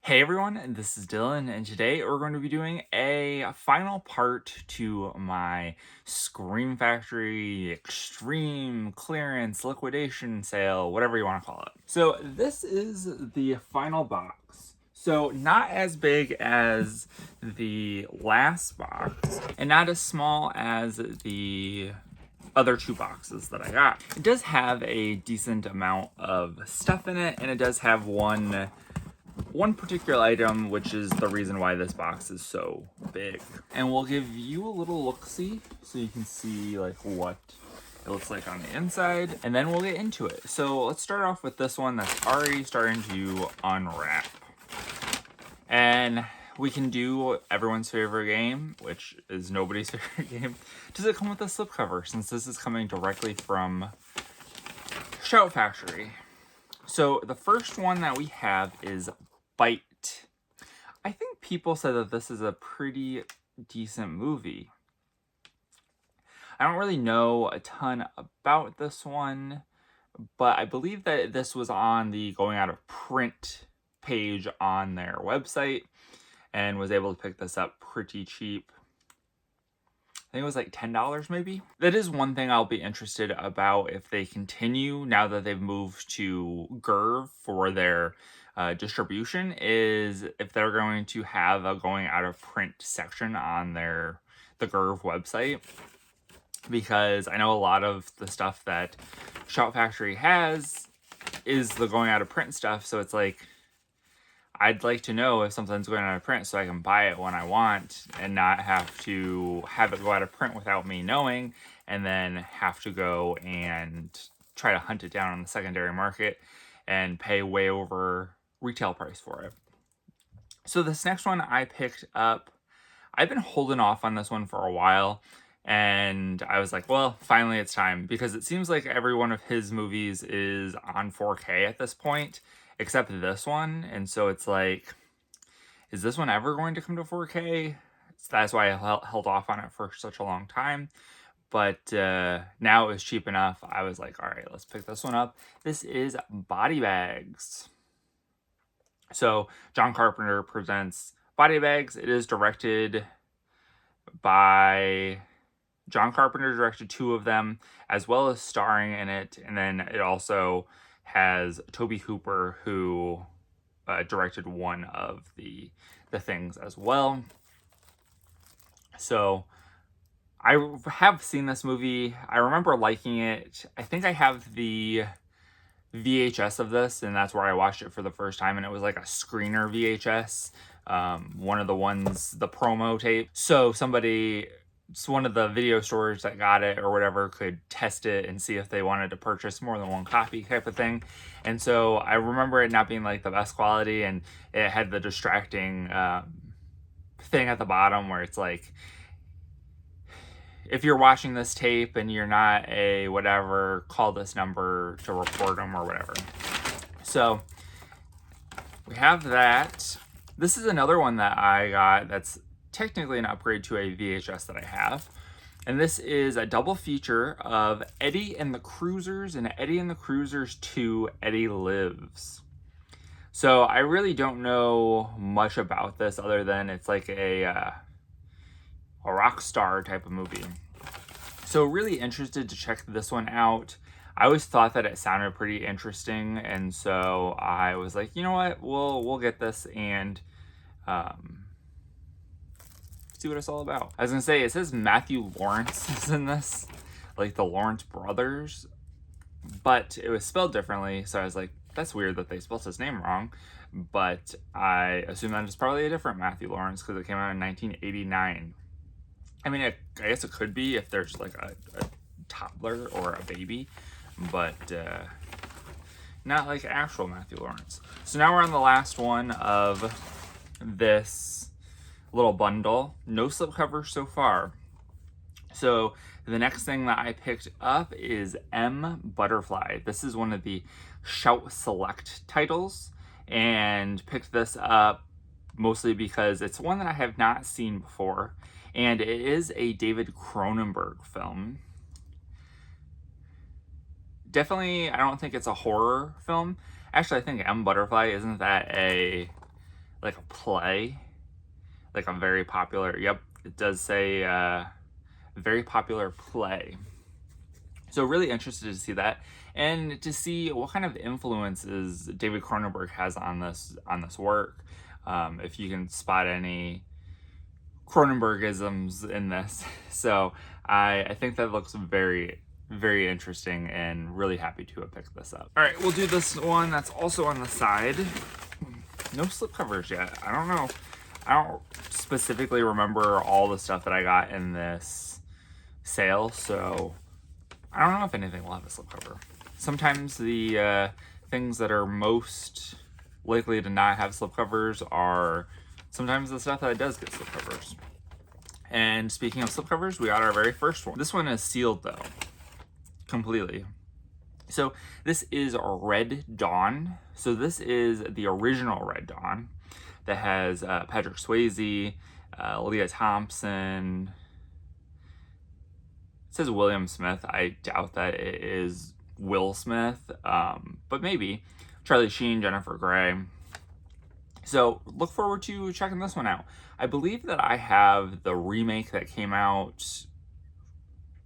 Hey everyone, this is Dylan, and today we're going to be doing a final part to my Scream Factory Extreme Clearance Liquidation Sale, whatever you want to call it. So this is the final box. So not as big as the last box, and not as small as the other two boxes that I got. It does have a decent amount of stuff in it, and it does have one particular item, which is the reason why this box is so big. And we'll give you a little look-see so you can see like what it looks like on the inside, and then we'll get into it. So let's start off with this one that's already starting to unwrap. And we can do everyone's favorite game, which is nobody's favorite game. Does it come with a slipcover, since this is coming directly from Shout Factory? So the first one that we have is Bite. I think people said that this is a pretty decent movie. I don't really know a ton about this one, but I believe that this was on the going out of print page on their website and was able to pick this up pretty cheap. I think it was like $10 maybe. That is one thing I'll be interested about if they continue now that they've moved to GERV for their distribution, is if they're going to have a going out of print section on the GERV website. Because I know a lot of the stuff that Shout Factory has is the going out of print stuff, so it's like, I'd like to know if something's going out of print so I can buy it when I want and not have to have it go out of print without me knowing, and then have to go and try to hunt it down on the secondary market and pay way over retail price for it. So this next one I picked up, I've been holding off on this one for a while, and I was like, well, finally it's time, because it seems like every one of his movies is on 4K at this point, except this one. And so it's like, is this one ever going to come to 4K? So that's why I held off on it for such a long time. But now it was cheap enough. I was like, all right, let's pick this one up. This is Body Bags. So John Carpenter presents Body Bags. It is directed by John Carpenter, directed two of them, as well as starring in it. And then it also has Toby Hooper, who directed one of the things as well. So I have seen this movie. I remember liking it. I think I have the VHS of this, and that's where I watched it for the first time, and it was like a screener VHS. One of the ones, the promo tape. So one of the video stores that got it or whatever could test it and see if they wanted to purchase more than one copy type of thing. And so I remember it not being like the best quality, and it had the distracting thing at the bottom where it's like, if you're watching this tape and you're not a whatever, call this number to report them or whatever. So we have that. This is another one that I got that's technically an upgrade to a VHS that I have. And this is a double feature of Eddie and the Cruisers and Eddie and the Cruisers 2, Eddie Lives. So I really don't know much about this other than it's like a rock star type of movie. So really interested to check this one out. I always thought that it sounded pretty interesting, and so I was like, you know what, we'll get this and see what it's all about. I was gonna say, it says Matthew Lawrence is in this, like the Lawrence brothers, but it was spelled differently, so I was like, that's weird that they spelled his name wrong, but I assume that it's probably a different Matthew Lawrence because it came out in 1989. I mean, I guess it could be if there's like a toddler or a baby, but not like actual Matthew Lawrence. So now we're on the last one of this little bundle. No slipcover so far. So the next thing that I picked up is M Butterfly. This is one of the Shout Select titles, and picked this up mostly because it's one that I have not seen before, and it is a David Cronenberg film. Definitely, I don't think it's a horror film. Actually, I think M Butterfly, isn't that a like a play, like a very popular, yep, it does say very popular play. So really interested to see that, and to see what kind of influences David Cronenberg has on this work. If you can spot any Cronenbergisms in this. So I think that looks very, very interesting, and really happy to have picked this up. All right, we'll do this one that's also on the side. No slipcovers yet. I don't know. I don't specifically remember all the stuff that I got in this sale, so I don't know if anything will have a slipcover. Sometimes the things that are most likely to not have slipcovers are sometimes the stuff that does get slipcovers. And speaking of slipcovers, we got our very first one. This one is sealed though, completely. So this is Red Dawn. So this is the original Red Dawn that has Patrick Swayze, Leah Thompson. It says William Smith. I doubt that it is Will Smith, but maybe. Charlie Sheen, Jennifer Grey. So look forward to checking this one out. I believe that I have the remake that came out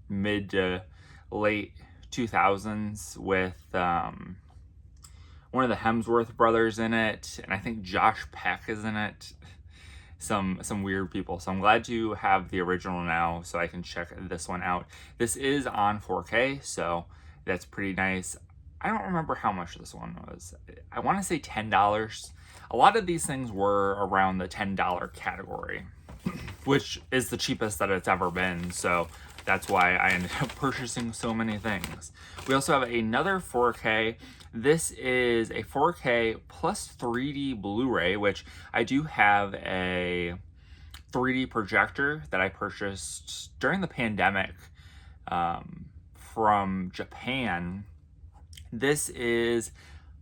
mid to late 2000s with one of the Hemsworth brothers in it, and I think Josh Peck is in it. Some weird people. So I'm glad to have the original now so I can check this one out. This is on 4K, so that's pretty nice. I don't remember how much this one was. I want to say $10. A lot of these things were around the $10 category, which is the cheapest that it's ever been. So that's why I ended up purchasing so many things. We also have another 4K. This is a 4K plus 3D Blu-ray, which I do have a 3D projector that I purchased during the pandemic from Japan. This is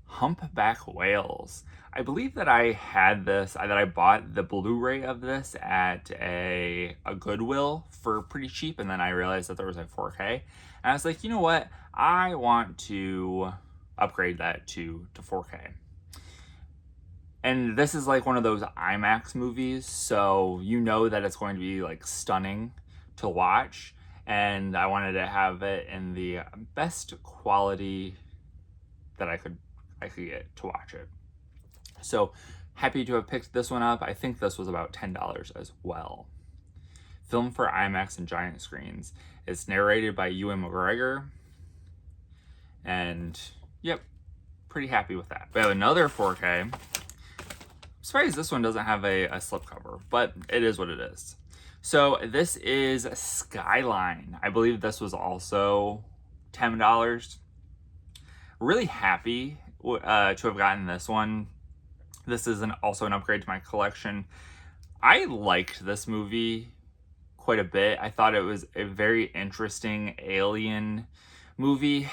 Humpback Whales. I believe that I had this, that I bought the Blu-ray of this at a Goodwill for pretty cheap, and then I realized that there was a 4K. And I was like, you know what? I want to upgrade that to 4K. And this is like one of those IMAX movies, so you know that it's going to be like stunning to watch. And I wanted to have it in the best quality that I could get to watch it. So happy to have picked this one up. I think this was about $10 as well. Filmed for IMAX and giant screens. It's narrated by Ewan McGregor. And yep, pretty happy with that. We have another 4K. I'm surprised this one doesn't have a slipcover, but it is what it is. So this is Skyline. I believe this was also $10. Really happy to have gotten this one. This is also an upgrade to my collection. I liked this movie quite a bit. I thought it was a very interesting alien movie.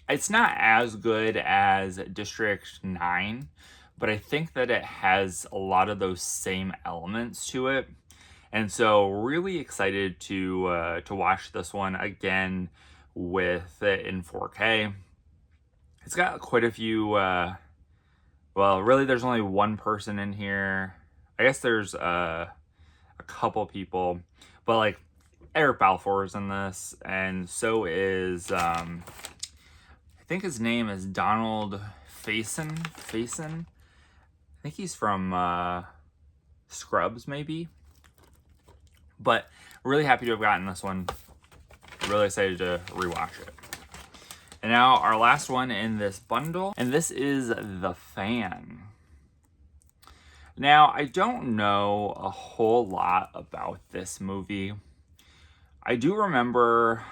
It's not as good as District 9, but I think that it has a lot of those same elements to it. And so really excited to watch this one again with it in 4K. It's got quite a few, well, really there's only one person in here. I guess there's a couple people, but like Eric Balfour is in this, and so is, I think his name is Donald Faison. I think he's from Scrubs, maybe. But really happy to have gotten this one. Really excited to rewatch it. And now our last one in this bundle, and this is The Fan. Now, I don't know a whole lot about this movie. I do remember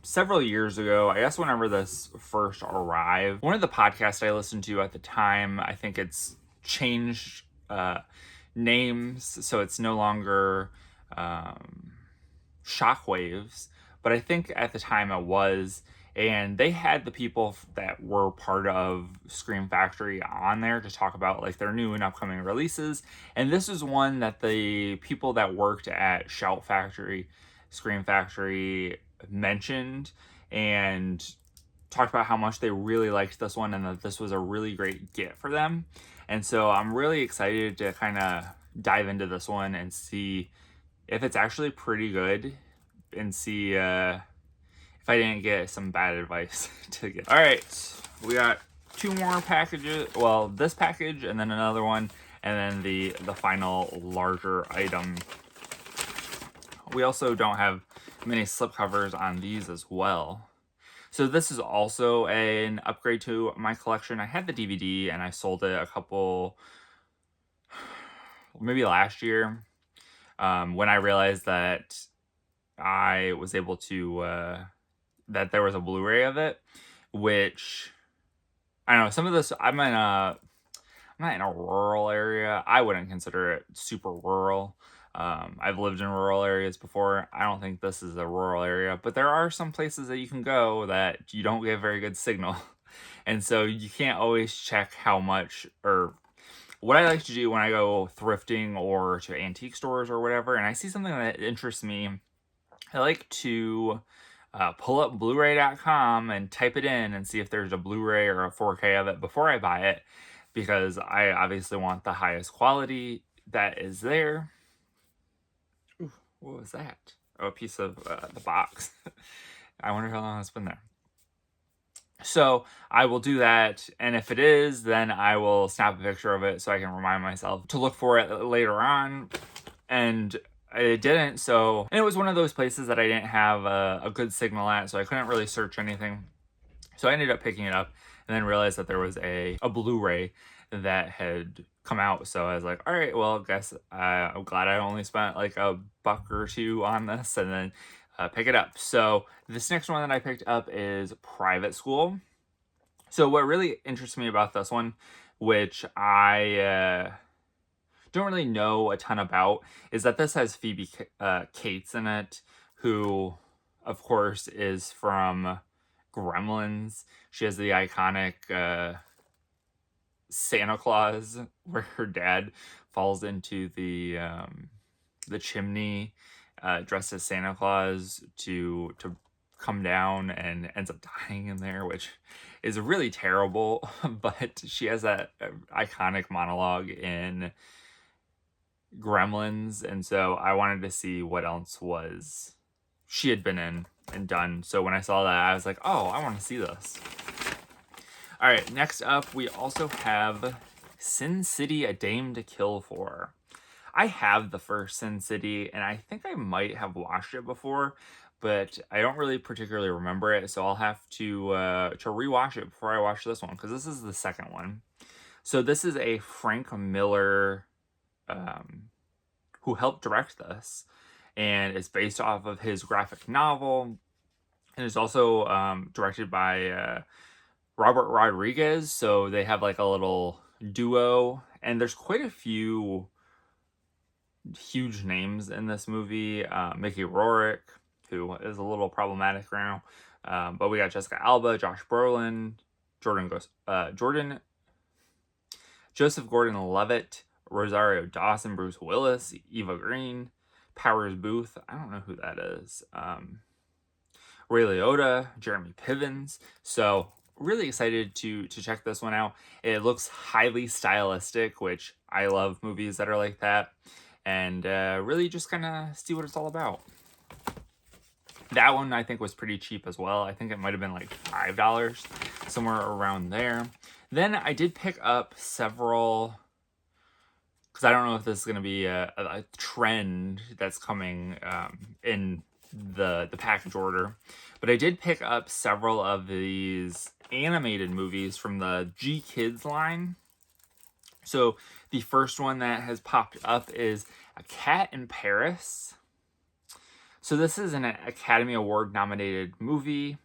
several years ago, I guess whenever this first arrived, one of the podcasts I listened to at the time, I think it's changed names, so it's no longer Shockwaves, but I think at the time it was, and they had the people that were part of Scream Factory on there to talk about like their new and upcoming releases. And this is one that the people that worked at Shout Factory, Scream Factory mentioned and talked about how much they really liked this one and that this was a really great get for them. And so I'm really excited to kind of dive into this one and see if it's actually pretty good, and see if I didn't get some bad advice to get. All right, we got 2 more packages. Well, this package and then another one, and then the final larger item. We also don't have many slipcovers on these as well. So this is also an upgrade to my collection. I had the DVD and I sold it a couple, maybe last year, when I realized that I was able to, that there was a Blu-ray of it, which, I don't know, some of this, I'm not in a rural area. I wouldn't consider it super rural. I've lived in rural areas before. I don't think this is a rural area, but there are some places that you can go that you don't get very good signal. And so you can't always check how much, or what I like to do when I go thrifting or to antique stores or whatever, and I see something that interests me, I like to pull up Blu-ray.com and type it in and see if there's a Blu-ray or a 4K of it before I buy it, because I obviously want the highest quality that is there. Ooh, what was that? Oh, a piece of the box. I wonder how long it's been there. So I will do that, and if it is, then I will snap a picture of it so I can remind myself to look for it later on. And I didn't, so, and it was one of those places that I didn't have a good signal at, so I couldn't really search anything. So I ended up picking it up and then realized that there was a Blu-ray that had come out. So I was like, all right, well, I guess I'm glad I only spent like $1 or $2 on this, and then pick it up. So this next one that I picked up is Private School. So what really interests me about this one, which I don't really know a ton about, is that this has Phoebe Cates in it, who, of course, is from Gremlins. She has the iconic Santa Claus, where her dad falls into the chimney dressed as Santa Claus to come down, and ends up dying in there, which is really terrible. But she has that iconic monologue in Gremlins, and so I wanted to see what else was she had been in and done. So when I saw that, I was like, oh, I want to see this. All right, next up, we also have Sin City: A Dame to Kill For. I have the first Sin City, and I think I might have watched it before, but I don't really particularly remember it, so I'll have to rewatch it before I watch this one, because this is the second one. So this is a Frank Miller who helped direct this, and it's based off of his graphic novel, and it's also directed by Robert Rodriguez. So they have like a little duo, and there's quite a few huge names in this movie. Mickey Rourke, who is a little problematic now, but we got Jessica Alba, Josh Brolin, Joseph Gordon-Levitt, Rosario Dawson, Bruce Willis, Eva Green, Powers Booth, I don't know who that is, Ray Liotta, Jeremy Pivens. So really excited to check this one out. It looks highly stylistic, which I love movies that are like that, and really just kind of see what it's all about. That one I think was pretty cheap as well. I think it might have been like $5, somewhere around there. Then I did pick up several, because I don't know if this is going to be a trend that's coming in the package order, but I did pick up several of these animated movies from the G Kids line. So the first one that has popped up is A Cat in Paris. So this is an Academy Award nominated movie,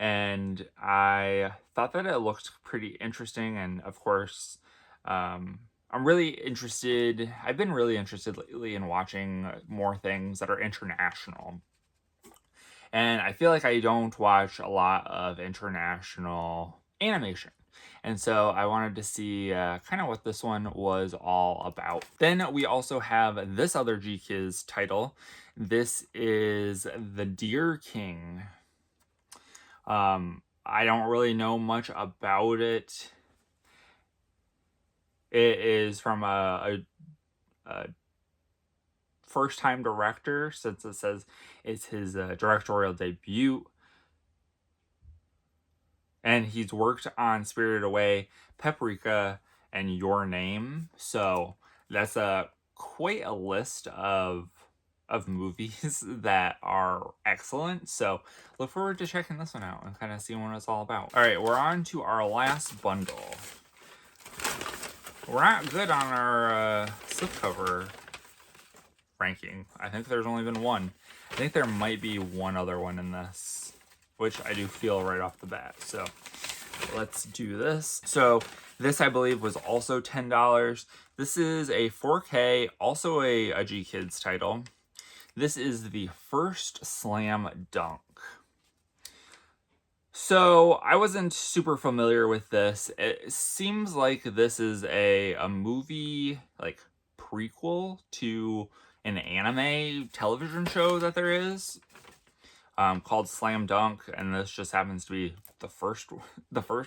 and I thought that it looked pretty interesting, and of course, I'm really interested. I've been really interested lately in watching more things that are international. And I feel like I don't watch a lot of international animation. And so I wanted to see kind of what this one was all about. Then we also have this other G-Kiz title. This is The Deer King. I don't really know much about it. It is from a first-time director, since it says it's his directorial debut. And he's worked on Spirited Away, Paprika, and Your Name. So that's quite a list of movies that are excellent. So look forward to checking this one out and kind of seeing what it's all about. All right, we're on to our last bundle. We're not good on our slipcover ranking. I think there's only been one. I think there might be one other one in this, which I do feel right off the bat. So let's do this. So this, I believe, was also $10. This is a 4K, also a G Kids title. This is the first Slam Dunk. So I wasn't super familiar with this. It seems like this is a movie, like, prequel to an anime television show that there is, called Slam Dunk, and this just happens to be the first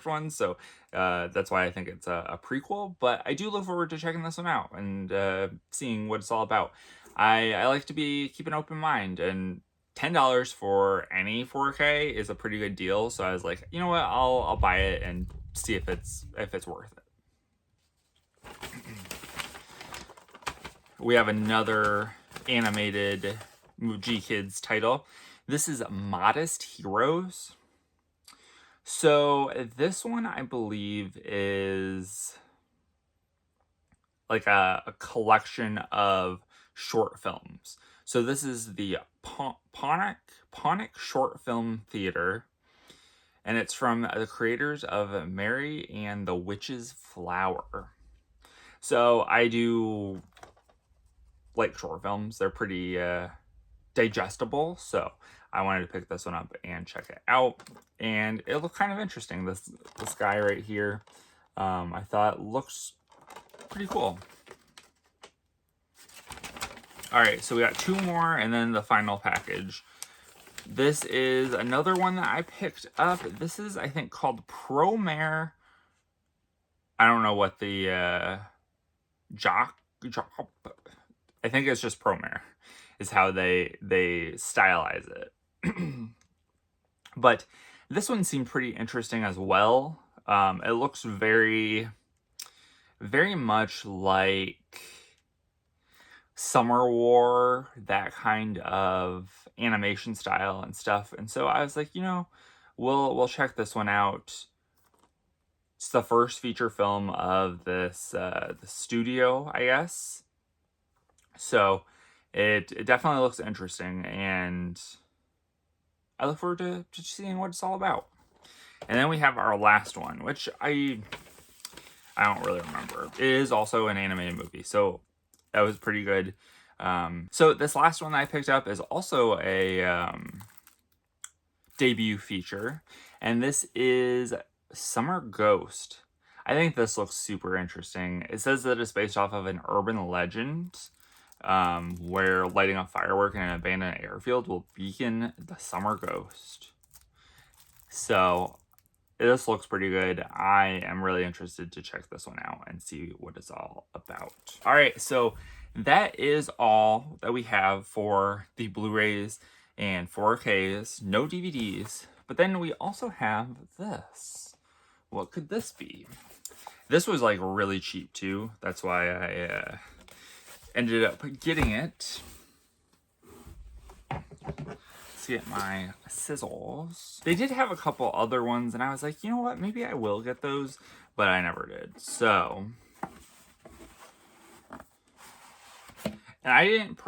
one. So that's why I think it's a prequel. But I do look forward to checking this one out and seeing what it's all about. I like to keep an open mind, and $10 for any 4K is a pretty good deal. So I was like, you know what, I'll buy it and see if it's worth it. We have another animated G Kids title. This is Modest Heroes. So this one, I believe, is like a collection of short films. So this is the Ponic Short Film Theater, and it's from the creators of Mary and the Witch's Flower. So I do like short films. They're pretty digestible, so I wanted to pick this one up and check it out. And it looked kind of interesting. This guy right here, I thought looks pretty cool. All right, so we got two more and then the final package. This is another one that I picked up. This is, I think, called Promare. I don't know what the job. I think it's just Promare is how they stylize it. But this one seemed pretty interesting as well. It looks very, very much like Summer War, that kind of animation style and stuff. And so I was like, you know, we'll check this one out. It's the first feature film of this the studio, I guess. So it definitely looks interesting, and I look forward to seeing what it's all about. And then we have our last one, which I don't really remember. It is also an animated movie, so that was pretty good. So this last one that I picked up is also a debut feature, and this is Summer Ghost. I think this looks super interesting. It says that it's based off of an urban legend where lighting a firework in an abandoned airfield will beacon the summer ghost. So this looks pretty good. I am really interested to check this one out and see what it's all about. All right, so that is all that we have for the Blu-rays and 4Ks, no DVDs. But then we also have this. What could this be? This was like really cheap too. That's why I ended up getting it. Let's get my scissors. They did have a couple other ones, and I was like, you know what? Maybe I will get those, but I never did. So, and I didn't.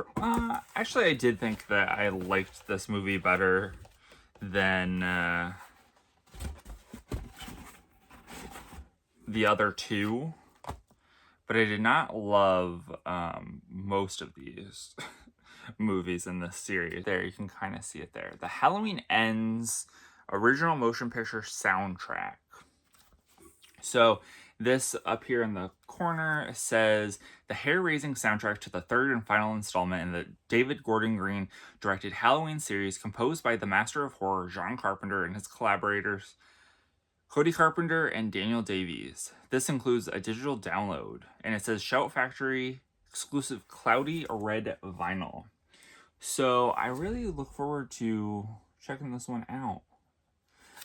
Actually, I did think that I liked this movie better than the other two, but I did not love most of these movies in this series. There, you can kind of see it there. The Halloween Ends original motion picture soundtrack. So this up here in the corner says the hair-raising soundtrack to the third and final installment in the David Gordon Green directed Halloween series, composed by the master of horror John Carpenter and his collaborators, Cody Carpenter and Daniel Davies. This includes a digital download, and it says Shout Factory exclusive cloudy red vinyl. So I really look forward to checking this one out.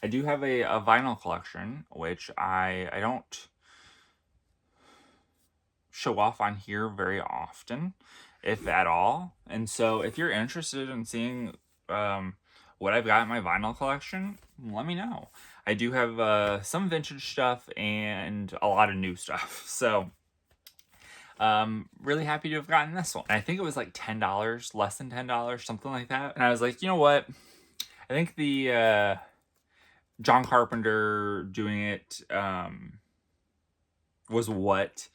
I do have a vinyl collection, which I don't show off on here very often, if at all. And so if you're interested in seeing what I've got in my vinyl collection, let me know. I do have some vintage stuff and a lot of new stuff. So really happy to have gotten this one. I think it was like $10, less than $10, something like that. And I was like, you know what? I think the John Carpenter doing it was what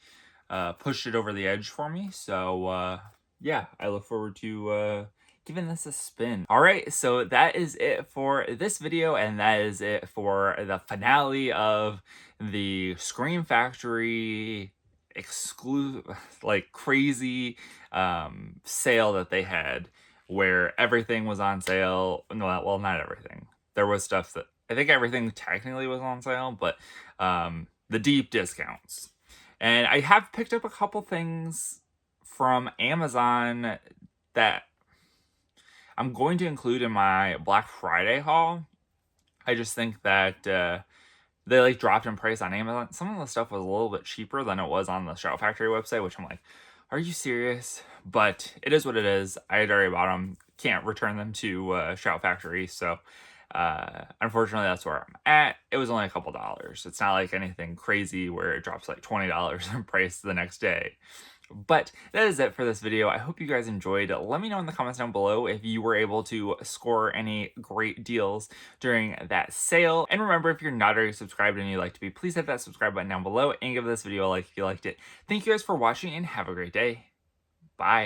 pushed it over the edge for me. So yeah, I look forward to giving this a spin. All right, so that is it for this video, and that is it for the finale of the Scream Factory exclusive, like crazy sale that they had, where everything was on sale. No, well, not everything. There was stuff that I think everything technically was on sale, but the deep discounts. And I have picked up a couple things from Amazon that I'm going to include in my Black Friday haul. I just think that they like dropped in price on Amazon. Some of the stuff was a little bit cheaper than it was on the Shout Factory website, which I'm like, are you serious? But it is what it is. I had already bought them. Can't return them to Shout Factory, so unfortunately that's where I'm at. It was only a couple dollars. It's not like anything crazy where it drops like $20 in price the next day. But that is it for this video. I hope you guys enjoyed. Let me know in the comments down below if you were able to score any great deals during that sale. And remember, if you're not already subscribed and you'd like to be, please hit that subscribe button down below and give this video a like if you liked it. Thank you guys for watching and have a great day. Bye.